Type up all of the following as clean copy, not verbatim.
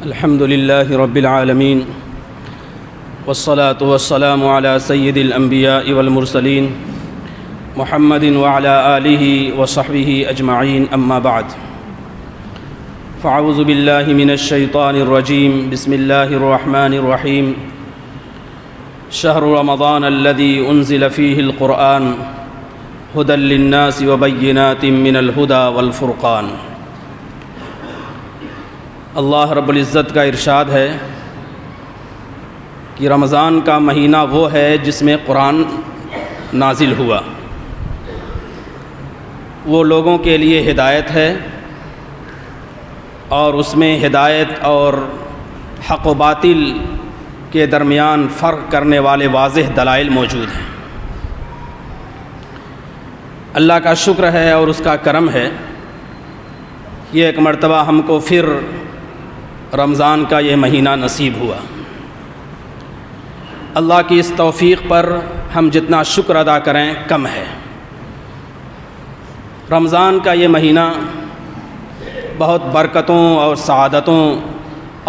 الحمد لله رب العالمين والصلاة والسلام على سيد الأنبياء والمرسلين محمد وعلى آله وصحبه أجمعين أما بعد فأعوذ بالله من الشيطان الرجيم بسم الله الرحمن الرحيم شهر رمضان الذي أنزل فيه القرآن هدى للناس وبينات من الهدى والفرقان۔ اللہ رب العزت کا ارشاد ہے کہ رمضان کا مہینہ وہ ہے جس میں قرآن نازل ہوا، وہ لوگوں کے لیے ہدایت ہے، اور اس میں ہدایت اور حق و باطل کے درمیان فرق کرنے والے واضح دلائل موجود ہیں۔ اللہ کا شکر ہے اور اس کا کرم ہے، یہ ایک مرتبہ ہم کو پھر رمضان کا یہ مہینہ نصیب ہوا۔ اللہ کی اس توفیق پر ہم جتنا شکر ادا کریں کم ہے۔ رمضان کا یہ مہینہ بہت برکتوں اور سعادتوں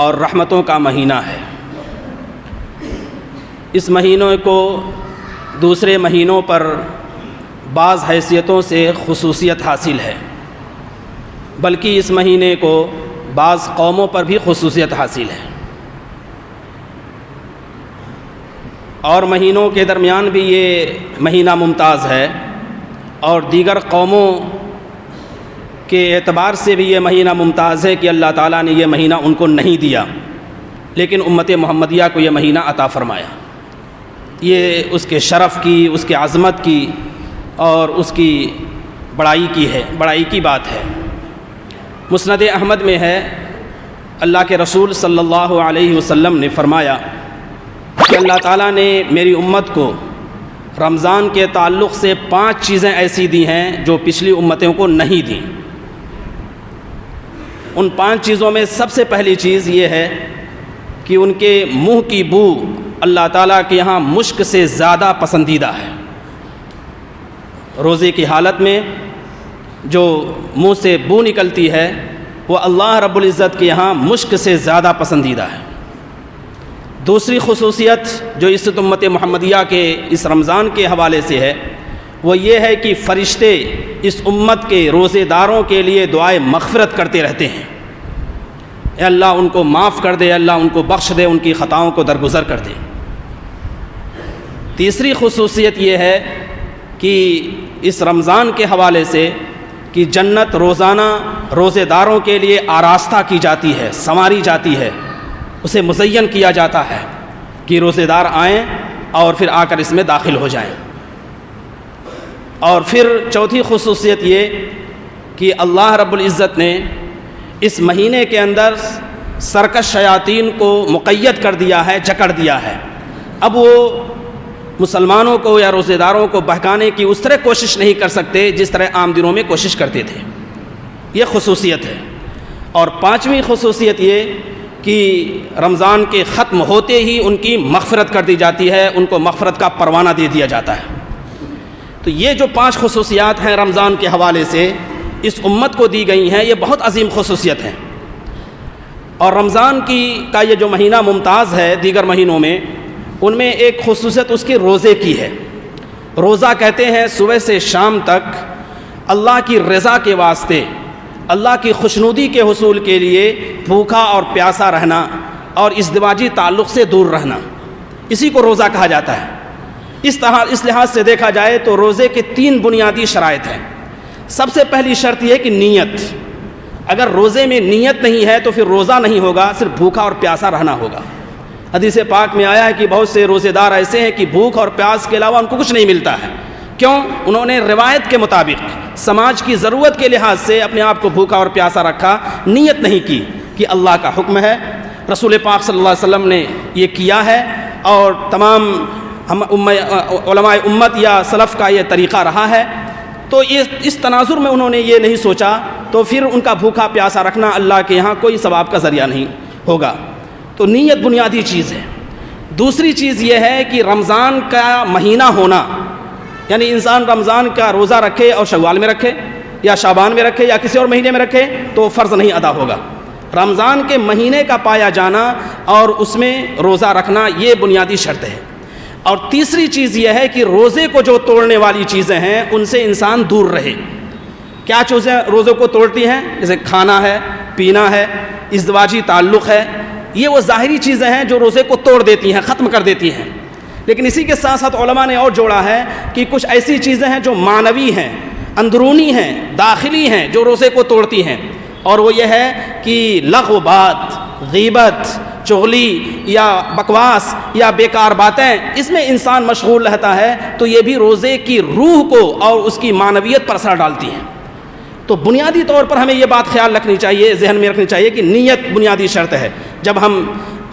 اور رحمتوں کا مہینہ ہے۔ اس مہینوں کو دوسرے مہینوں پر بعض حیثیتوں سے خصوصیت حاصل ہے، بلکہ اس مہینے کو بعض قوموں پر بھی خصوصیت حاصل ہے، اور مہینوں کے درمیان بھی یہ مہینہ ممتاز ہے، اور دیگر قوموں کے اعتبار سے بھی یہ مہینہ ممتاز ہے کہ اللہ تعالیٰ نے یہ مہینہ ان کو نہیں دیا، لیکن امت محمدیہ کو یہ مہینہ عطا فرمایا۔ یہ اس کے شرف کی، اس کے عظمت کی اور اس کی بڑائی کی بات ہے۔ مسند احمد میں ہے، اللہ کے رسول صلی اللہ علیہ وسلم نے فرمایا کہ اللہ تعالیٰ نے میری امت کو رمضان کے تعلق سے 5 چیزیں ایسی دی ہیں جو پچھلی امتوں کو نہیں دیں۔ ان 5 چیزوں میں سب سے پہلی چیز یہ ہے کہ ان کے منہ کی بو اللہ تعالیٰ کے یہاں مشک سے زیادہ پسندیدہ ہے۔ روزے کی حالت میں جو منہ سے بو نکلتی ہے وہ اللہ رب العزت کے یہاں مشک سے زیادہ پسندیدہ ہے۔ دوسری خصوصیت جو اس امت محمدیہ کے اس رمضان کے حوالے سے ہے وہ یہ ہے کہ فرشتے اس امت کے روزے داروں کے لیے دعائے مغفرت کرتے رہتے ہیں، اے اللہ ان کو معاف کر دے، اللہ ان کو بخش دے، ان کی خطاؤں کو درگزر کر دے۔ تیسری خصوصیت یہ ہے کہ اس رمضان کے حوالے سے کہ جنت روزانہ روزے داروں کے لیے آراستہ کی جاتی ہے، سنواری جاتی ہے، اسے مزین کیا جاتا ہے کہ روزے دار آئیں اور پھر آ کر اس میں داخل ہو جائیں۔ اور پھر چوتھی خصوصیت یہ کہ اللہ رب العزت نے اس مہینے کے اندر سرکش شیاطین کو مقید کر دیا ہے، جکڑ دیا ہے۔ اب وہ مسلمانوں کو یا روزے داروں کو بہکانے کی اس طرح کوشش نہیں کر سکتے جس طرح عام دنوں میں کوشش کرتے تھے۔ یہ خصوصیت ہے۔ اور 5ویں خصوصیت یہ کہ رمضان کے ختم ہوتے ہی ان کی مغفرت کر دی جاتی ہے، ان کو مغفرت کا پروانہ دے دیا جاتا ہے۔ تو یہ جو 5 خصوصیات ہیں رمضان کے حوالے سے اس امت کو دی گئی ہیں، یہ بہت عظیم خصوصیت ہیں۔ اور رمضان کا یہ جو مہینہ ممتاز ہے دیگر مہینوں میں، ان میں ایک خصوصیت اس کے روزے کی ہے۔ روزہ کہتے ہیں صبح سے شام تک اللہ کی رضا کے واسطے، اللہ کی خوشنودی کے حصول کے لیے بھوکا اور پیاسا رہنا اور ازدواجی تعلق سے دور رہنا، اسی کو روزہ کہا جاتا ہے۔ اس لحاظ سے دیکھا جائے تو روزے کے 3 بنیادی شرائط ہیں۔ سب سے پہلی شرط یہ کہ نیت، اگر روزے میں نیت نہیں ہے تو پھر روزہ نہیں ہوگا، صرف بھوکا اور پیاسا رہنا ہوگا۔ حدیث پاک میں آیا ہے کہ بہت سے روزے دار ایسے ہیں کہ بھوک اور پیاس کے علاوہ ان کو کچھ نہیں ملتا ہے۔ کیوں؟ انہوں نے روایت کے مطابق سماج کی ضرورت کے لحاظ سے اپنے آپ کو بھوکا اور پیاسا رکھا، نیت نہیں کی کہ اللہ کا حکم ہے، رسول پاک صلی اللہ علیہ وسلم نے یہ کیا ہے، اور تمام علماء امت یا سلف کا یہ طریقہ رہا ہے۔ تو اس تناظر میں انہوں نے یہ نہیں سوچا، تو پھر ان کا بھوکا پیاسا رکھنا اللہ کے یہاں کوئی ثواب کا ذریعہ نہیں ہوگا۔ تو نیت بنیادی چیز ہے۔ دوسری چیز یہ ہے کہ رمضان کا مہینہ ہونا، یعنی انسان رمضان کا روزہ رکھے اور شوال میں رکھے یا شعبان میں رکھے یا کسی اور مہینے میں رکھے تو فرض نہیں ادا ہوگا۔ رمضان کے مہینے کا پایا جانا اور اس میں روزہ رکھنا یہ بنیادی شرط ہے۔ اور تیسری چیز یہ ہے کہ روزے کو جو توڑنے والی چیزیں ہیں ان سے انسان دور رہے۔ کیا چیزیں روزے کو توڑتی ہیں؟ جیسے کھانا ہے، پینا ہے، ازدواجی تعلق ہے، یہ وہ ظاہری چیزیں ہیں جو روزے کو توڑ دیتی ہیں، ختم کر دیتی ہیں۔ لیکن اسی کے ساتھ ساتھ علماء نے اور جوڑا ہے کہ کچھ ایسی چیزیں ہیں جو معنوی ہیں، اندرونی ہیں، داخلی ہیں، جو روزے کو توڑتی ہیں، اور وہ یہ ہے کہ لغو بات، غیبت، چغلی یا بکواس یا بیکار باتیں، اس میں انسان مشغول رہتا ہے تو یہ بھی روزے کی روح کو اور اس کی معنویت پر اثر ڈالتی ہیں۔ تو بنیادی طور پر ہمیں یہ بات خیال رکھنی چاہیے، ذہن میں رکھنی چاہیے کہ نیت بنیادی شرط ہے۔ جب ہم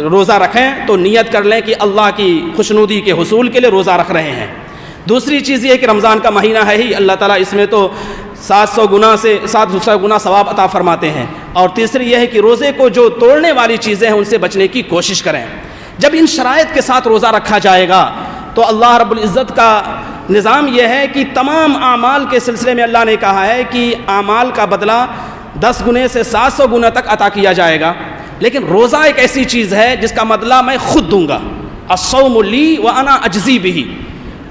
روزہ رکھیں تو نیت کر لیں کہ اللہ کی خوشنودی کے حصول کے لیے روزہ رکھ رہے ہیں۔ دوسری چیز یہ ہے کہ رمضان کا مہینہ ہے ہی، اللہ تعالیٰ اس میں تو 700 گنا ثواب عطا فرماتے ہیں۔ اور تیسری یہ ہے کہ روزے کو جو توڑنے والی چیزیں ہیں ان سے بچنے کی کوشش کریں۔ جب ان شرائط کے ساتھ روزہ رکھا جائے گا تو اللہ رب العزت کا نظام یہ ہے کہ تمام اعمال کے سلسلے میں اللہ نے کہا ہے کہ اعمال کا بدلہ 10 گنے سے 700 گنا تک عطا کیا جائے گا۔ لیکن روزہ ایک ایسی چیز ہے جس کا بدلہ میں خود دوں گا، الصوم لی وانا اجزی بہ۔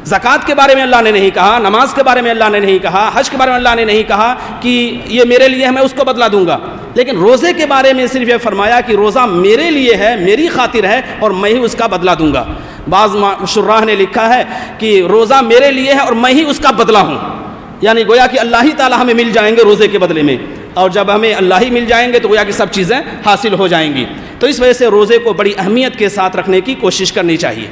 زکوٰۃ کے بارے میں اللہ نے نہیں کہا، نماز کے بارے میں اللہ نے نہیں کہا، حج کے بارے میں اللہ نے نہیں کہا کہ یہ میرے لیے ہے میں اس کو بدلہ دوں گا، لیکن روزے کے بارے میں صرف یہ فرمایا کہ روزہ میرے لیے ہے، میری خاطر ہے اور میں ہی اس کا بدلہ دوں گا۔ بعض شراح نے لکھا ہے کہ روزہ میرے لیے ہے اور میں ہی اس کا بدلہ ہوں، یعنی گویا کہ اللہ ہی تعالیٰ ہمیں مل جائیں گے روزے کے بدلے میں، اور جب ہمیں اللہ ہی مل جائیں گے تو گویا کہ سب چیزیں حاصل ہو جائیں گی۔ تو اس وجہ سے روزے کو بڑی اہمیت کے ساتھ رکھنے کی کوشش کرنی چاہیے۔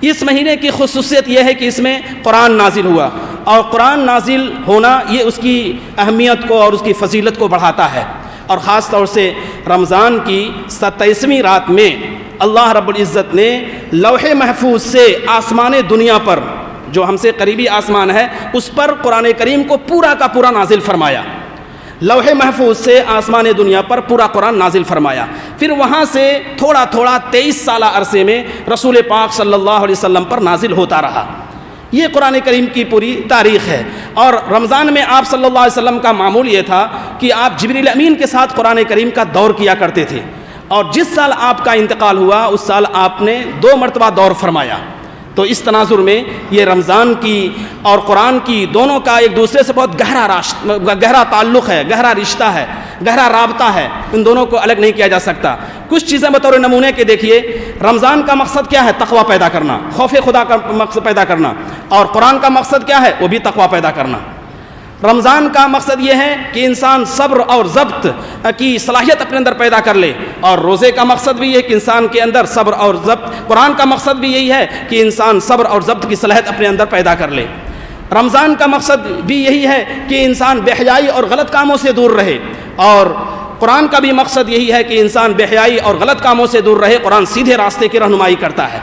اس مہینے کی خصوصیت یہ ہے کہ اس میں قرآن نازل ہوا، اور قرآن نازل ہونا یہ اس کی اہمیت کو اور اس کی فضیلت کو بڑھاتا ہے۔ اور خاص طور سے رمضان کی 27ویں رات میں اللہ رب العزت نے لوح محفوظ سے آسمان دنیا پر، جو ہم سے قریبی آسمان ہے، اس پر قرآن کریم کو پورا کا پورا نازل فرمایا۔ لوح محفوظ سے آسمان دنیا پر پورا قرآن نازل فرمایا، پھر وہاں سے تھوڑا تھوڑا 23 سالہ عرصے میں رسول پاک صلی اللہ علیہ وسلم پر نازل ہوتا رہا۔ یہ قرآن کریم کی پوری تاریخ ہے۔ اور رمضان میں آپ صلی اللہ علیہ وسلم کا معمول یہ تھا کہ آپ جبریل امین کے ساتھ قرآن کریم کا دور کیا کرتے تھے، اور جس سال آپ کا انتقال ہوا اس سال آپ نے 2 مرتبہ دور فرمایا۔ تو اس تناظر میں یہ رمضان کی اور قرآن کی دونوں کا ایک دوسرے سے بہت گہرا تعلق ہے، گہرا رشتہ ہے، گہرا رابطہ ہے، ان دونوں کو الگ نہیں کیا جا سکتا۔ کچھ چیزیں بطور نمونے کے دیکھیے، رمضان کا مقصد کیا ہے؟ تقوی پیدا کرنا، خوف خدا کا مقصد پیدا کرنا، اور قرآن کا مقصد کیا ہے؟ وہ بھی تقوی پیدا کرنا۔ رمضان کا مقصد یہ ہے کہ انسان صبر اور ضبط کی صلاحیت اپنے اندر پیدا کر لے، اور روزے کا مقصد بھی یہ ہے کہ انسان کے اندر صبر اور ضبط، قرآن کا مقصد بھی یہی ہے کہ انسان صبر اور ضبط کی صلاحیت اپنے اندر پیدا کر لے۔ رمضان کا مقصد بھی یہی ہے کہ انسان بے حیائی اور غلط کاموں سے دور رہے، اور قرآن کا بھی مقصد یہی ہے کہ انسان بے حیائی اور غلط کاموں سے دور رہے۔ قرآن سیدھے راستے کی رہنمائی کرتا ہے۔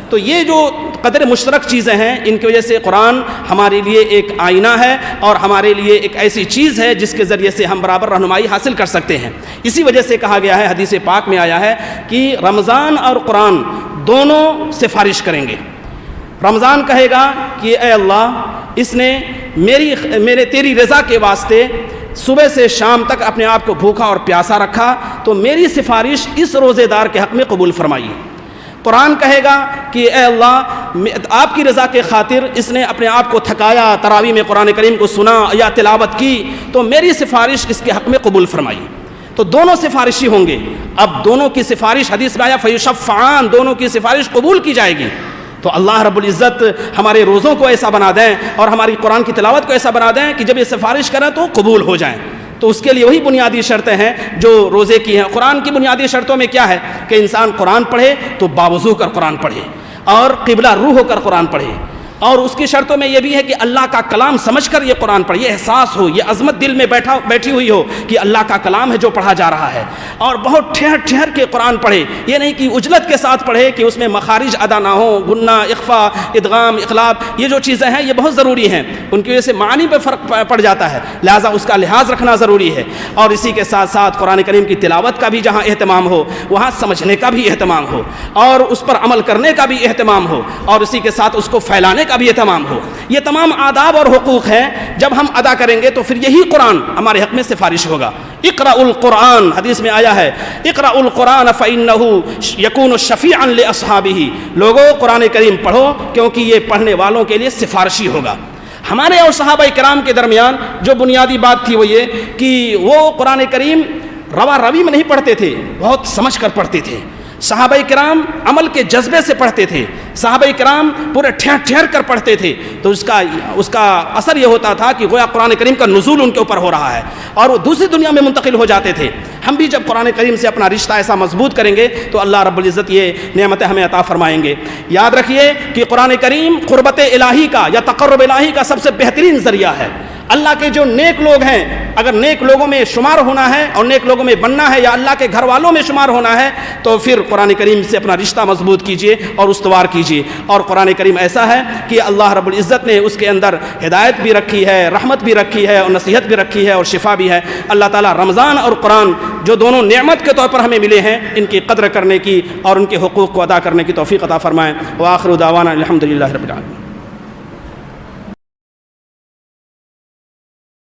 تو یہ جو قدر مشترک چیزیں ہیں، ان کی وجہ سے قرآن ہمارے لیے ایک آئینہ ہے اور ہمارے لیے ایک ایسی چیز ہے جس کے ذریعے سے ہم برابر رہنمائی حاصل کر سکتے ہیں۔ اسی وجہ سے کہا گیا ہے، حدیث پاک میں آیا ہے کہ رمضان اور قرآن دونوں سفارش کریں گے۔ رمضان کہے گا کہ اے اللہ، اس نے تیری رضا کے واسطے صبح سے شام تک اپنے آپ کو بھوکا اور پیاسا رکھا، تو میری سفارش اس روزے دار کے حق میں قبول فرمائیے۔ قرآن کہے گا کہ اے اللہ، آپ کی رضا کے خاطر اس نے اپنے آپ کو تھکایا، تراویح میں قرآن کریم کو سنا یا تلاوت کی، تو میری سفارش اس کے حق میں قبول فرمائی۔ تو دونوں سفارشی ہوں گے۔ اب دونوں کی سفارش، حدیث میں آیا فیشفعان، دونوں کی سفارش قبول کی جائے گی۔ تو اللہ رب العزت ہمارے روزوں کو ایسا بنا دیں اور ہماری قرآن کی تلاوت کو ایسا بنا دیں کہ جب یہ سفارش کریں تو قبول ہو جائیں۔ تو اس کے لیے وہی بنیادی شرطیں ہیں جو روزے کی ہیں۔ قرآن کی بنیادی شرطوں میں کیا ہے کہ انسان قرآن پڑھے تو باوضو کر قرآن پڑھے، اور قبلہ روح ہو کر قرآن پڑھے، اور اس کی شرطوں میں یہ بھی ہے کہ اللہ کا کلام سمجھ کر یہ قرآن پڑھے، یہ احساس ہو، یہ عظمت دل میں بیٹھی ہوئی ہو کہ اللہ کا کلام ہے جو پڑھا جا رہا ہے، اور بہت ٹھہر ٹھہر کے قرآن پڑھے۔ یہ نہیں کہ عجلت کے ساتھ پڑھے کہ اس میں مخارج ادا نہ ہو، غنہ، اخفا، ادغام، اقلاب، یہ جو چیزیں ہیں یہ بہت ضروری ہیں، ان کی وجہ سے معنی پہ فرق پڑ جاتا ہے، لہٰذا اس کا لحاظ رکھنا ضروری ہے۔ اور اسی کے ساتھ ساتھ قرآن کریم کی تلاوت کا بھی جہاں اہتمام ہو وہاں سمجھنے کا بھی اہتمام ہو، اور اس پر عمل کرنے کا بھی اہتمام ہو، اور اسی کے ساتھ اس کو پھیلانے کا بھی اہتمام ہو۔ یہ تمام آداب اور حقوق ہیں، جب ہم ادا کریں گے تو پھر یہی قرآن ہمارے حق میں سفارش ہوگا۔ اقرأ القرآن، حدیث میں آیا ہے اقرأ القرآن فإنه يكون شفيعا لأصحابه، لوگوں قرآن کریم پڑھو کیونکہ یہ پڑھنے والوں کے لیے سفارشی ہوگا۔ ہمارے اور صحابہ کرام کے درمیان جو بنیادی بات تھی وہ یہ کہ وہ قرآن کریم روا روی میں نہیں پڑھتے تھے، بہت سمجھ کر پڑھتے تھے۔ صحابہ کرام عمل کے جذبے سے پڑھتے تھے، صحابہ کرام پورے ٹھہر ٹھہر کر پڑھتے تھے، تو اس کا اثر یہ ہوتا تھا کہ گویا قرآن کریم کا نزول ان کے اوپر ہو رہا ہے اور وہ دوسری دنیا میں منتقل ہو جاتے تھے۔ ہم بھی جب قرآن کریم سے اپنا رشتہ ایسا مضبوط کریں گے تو اللہ رب العزت یہ نعمتیں ہمیں عطا فرمائیں گے۔ یاد رکھیے کہ قرآن کریم قربت الہی کا یا تقرب الہی کا سب سے بہترین ذریعہ ہے۔ اللہ کے جو نیک لوگ ہیں، اگر نیک لوگوں میں شمار ہونا ہے اور نیک لوگوں میں بننا ہے یا اللہ کے گھر والوں میں شمار ہونا ہے تو پھر قرآن کریم سے اپنا رشتہ مضبوط کیجئے اور استوار کیجئے۔ اور قرآن کریم ایسا ہے کہ اللہ رب العزت نے اس کے اندر ہدایت بھی رکھی ہے، رحمت بھی رکھی ہے اور نصیحت بھی رکھی ہے اور شفا بھی ہے۔ اللہ تعالیٰ رمضان اور قرآن جو دونوں نعمت کے طور پر ہمیں ملے ہیں، ان کی قدر کرنے کی اور ان کے حقوق کو ادا کرنے کی توفیق عطا فرمائیں۔ وآخر دعوانا الحمدللہ رب العالمین۔